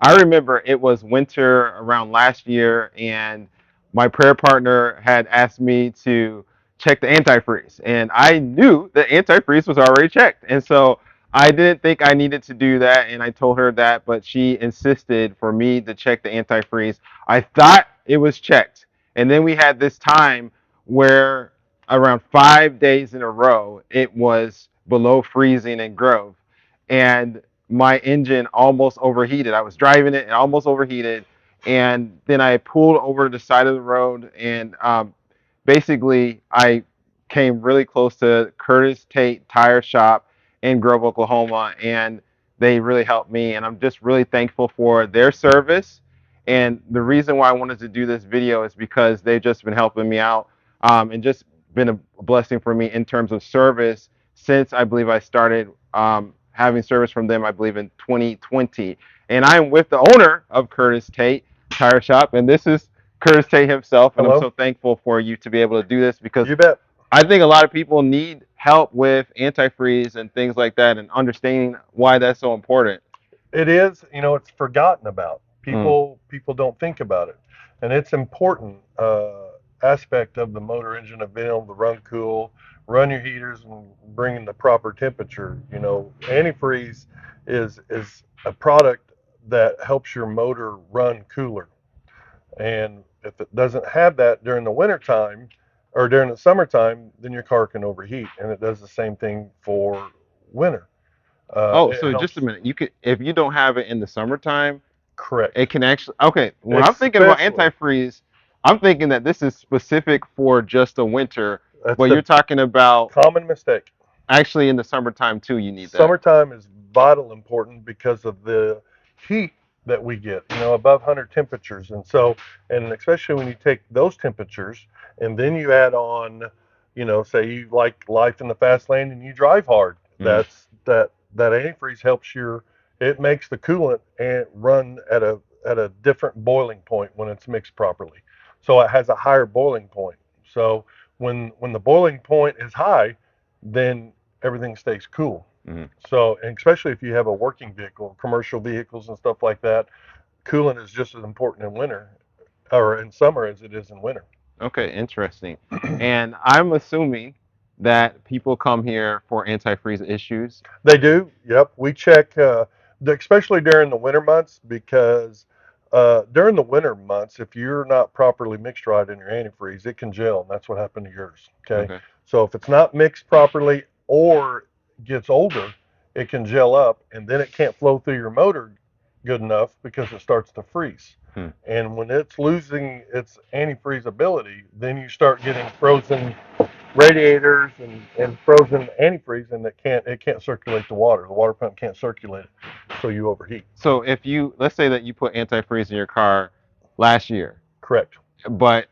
I remember it was winter around last year, and my prayer partner had asked me to check the antifreeze, and I knew the antifreeze was already checked, and so I didn't think I needed to do that, and I told her that, but she insisted for me to check the antifreeze. I thought it was checked, and then we had this time where around 5 days in a row it was below freezing in Grove, and my engine almost overheated. I was driving it and almost overheated, and then I pulled over to the side of the road, and basically I came really close to Curtiss Tate Tire Shop in Grove, Oklahoma, and they really helped me, and I'm just really thankful for their service. And the reason why I wanted to do this video is because they've just been helping me out, and just been a blessing for me in terms of service since I believe I started having service from them, I believe, in 2020. And I'm with the owner of Curtiss Tate Tire Shop, and this is Curtiss Tate himself. And I'm Hello. so thankful for you to be able to do this because You bet. I think a lot of people need help with antifreeze and things like that and understanding why that's so important. It is. It's forgotten about. Mm, People don't think about it, and it's important aspect of the motor engine of being able to run cool, run your heaters, and bring in the proper temperature. Antifreeze is a product that helps your motor run cooler. And if it doesn't have that during the winter time or during the summertime, then your car can overheat. And it does the same thing for winter. oh, It so just a helps, minute. You could, if you don't have it in the summertime, correct. it can actually. Okay, when I'm thinking about Especially, antifreeze, I'm thinking that this is specific for just the winter, that's but you're the talking about common mistake. actually in the summertime too. You need that. Summertime is vital important because of the heat that we get, above 100 temperatures. And so, and especially when you take those temperatures and then you add on, say you like life in the fast lane and you drive hard, Mm, that antifreeze helps it makes the coolant and run at a different boiling point when it's mixed properly. So it has a higher boiling point. So when the boiling point is high, then everything stays cool. mm. So, and especially if you have a working vehicle, commercial vehicles and stuff like that, coolant is just as important in winter or in summer as it is in winter. Okay, interesting. And I'm assuming that people come here for antifreeze issues. They do. Yep. We check, especially during the winter months, because during the winter months, if you're not properly mixed right in your antifreeze, it can gel. And that's what happened to yours. Okay. Okay. So if it's not mixed properly or gets older, it can gel up and then it can't flow through your motor good enough because it starts to freeze. Hmm. And when it's losing its antifreeze ability, then you start getting frozen radiators and frozen antifreeze, and it can't circulate the water. The water pump can't circulate it, so you overheat. So if you, let's say that you put antifreeze in your car last year, Correct. but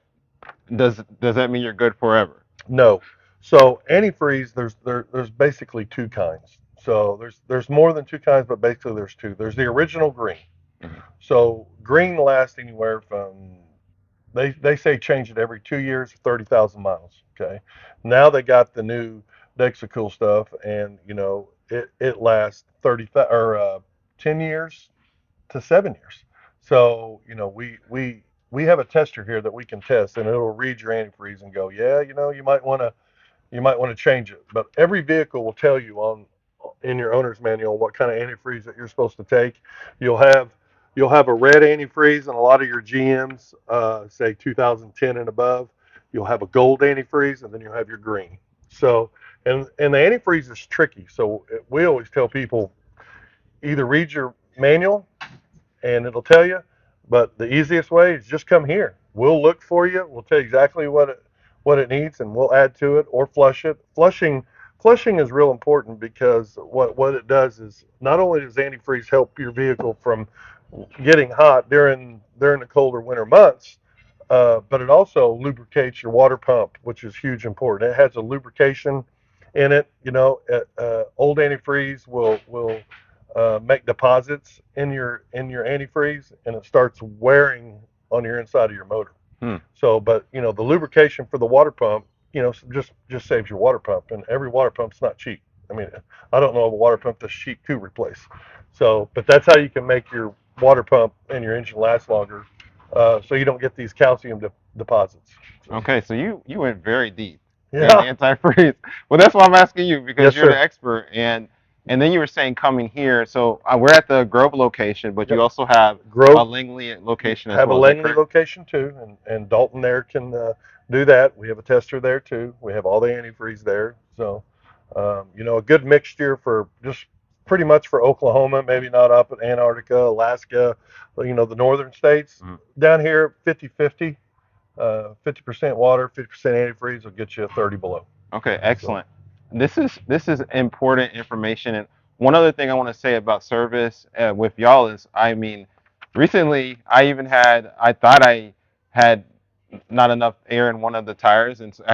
does that mean you're good forever? No. So antifreeze, there's basically two kinds. So there's more than two kinds, but basically there's two. There's the original green. Mhm. So green lasts anywhere from they say change it every 2 years, 30,000 miles. Okay. Now they got the new Dexacool stuff, and it lasts 10 years to 7 years. So we have a tester here that we can test, and it'll read your antifreeze and go, yeah, you might want to change it. But every vehicle will tell you on in your owner's manual what kind of antifreeze that you're supposed to take. You'll have you'll have a red antifreeze in a lot of your GMs, say 2010 and above. You'll have a gold antifreeze, and then you'll have your green. So, and the antifreeze is tricky. So we always tell people either read your manual and it'll tell you, but the easiest way is just come here. We'll look for you. We'll tell you exactly what it needs, and we'll add to it or flush it. Flushing is real important because what it does is not only does antifreeze help your vehicle from getting hot during the colder winter months, but it also lubricates your water pump, which is huge important. It has a lubrication in it. Old antifreeze will make deposits in your antifreeze, and it starts wearing on your inside of your motor. Hmm. So, but the lubrication for the water pump, just saves your water pump, and every water pump's not cheap. I mean, I don't know of a water pump that's cheap to replace. So, but that's how you can make water pump and your engine lasts longer, so you don't get these calcium deposits. So, Okay, so you went very deep in yeah, antifreeze. Well, that's why I'm asking you because yes, you're the sir. expert. And then you were saying coming here. So we're at the Grove location, but you Yep. also have a Grove Langley location as have a well. Is that Langley correct? location too, and Dalton there can do that. We have a tester there too. We have all the antifreeze there. So, a good mixture for just pretty much for Oklahoma, maybe not up at Antarctica, Alaska, the northern states. Mhm. Down here, 50-50, 50% water, 50% antifreeze will get you a 30 below. Okay, So, excellent. This is important information. And one other thing I want to say about service with y'all is, I mean, recently I thought I had not enough air in one of the tires, and so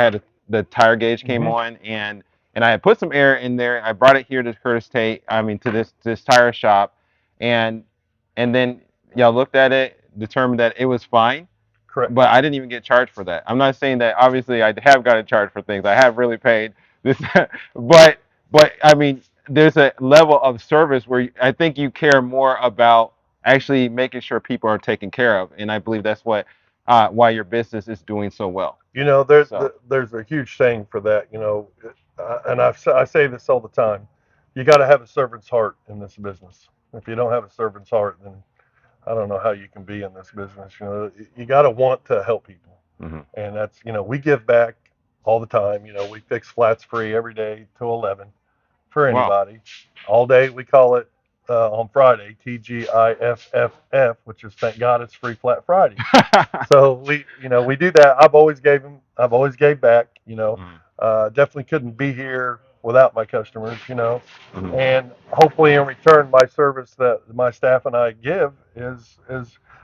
the tire gauge came hmm on, and I had put some air in there. I brought it here to Curtiss Tate, I mean, to this tire shop, and and then y'all looked at it, determined that it was fine, correct. but I didn't even get charged for that. I'm not saying that obviously I have gotten charged for things. I have really paid this, but I mean, there's a level of service where I think you care more about actually making sure people are taken care of, and I believe that's what why your business is doing so well. So, There's a huge saying for that, and I say this all the time. You got to have a servant's heart in this business. If you don't have a servant's heart, then I don't know how you can be in this business. You got to want to help people, mhm. and that's we give back all the time. We fix flats free every day till 11 for Wow. anybody. All day we call it on Friday TGIFFF, which is thank God it's Free Flat Friday. So we do that. I've always gave back. Mhm, Definitely couldn't be here without my customers. mhm, And hopefully in return, my service that my staff and I give is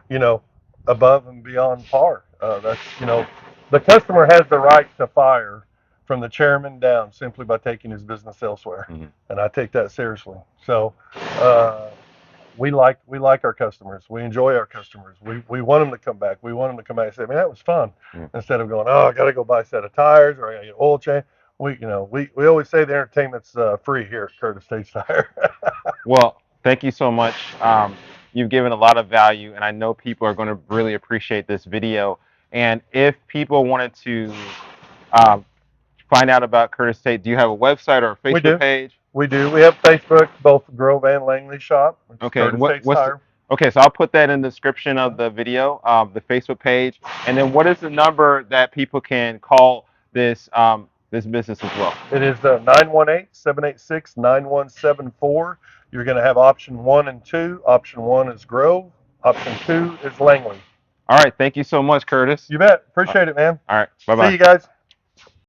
you know above and beyond par. That's the customer has the right to fire from the chairman down simply by taking his business elsewhere, mhm. and I take that seriously. So. Uh, we like our customers. We enjoy our customers. We want them to come back. We want them to come back and say, "Man, that was fun." Mhm. Instead of going, "Oh, I got to go buy a set of tires or I got to get oil change." We always say the entertainment's free here at Curtiss Tate Tire. Well, thank you so much. You've given a lot of value, and I know people are going to really appreciate this video. And if people wanted to um, find out about Curtis Tate, do you have a website or a We Facebook do. page? We do. We have Facebook, both Grove and Langley shop. It's Okay, and Curtiss Tate Tire. okay, so I'll put that in the description of the video, the Facebook page. And then what is the number that people can call this business as well? It is 918-786-9174. You're going to have option one and two. Option one is Grove. Option two is Langley. All right, thank you so much, Curtis. You bet. All Appreciate it, man. right, bye See bye. you guys.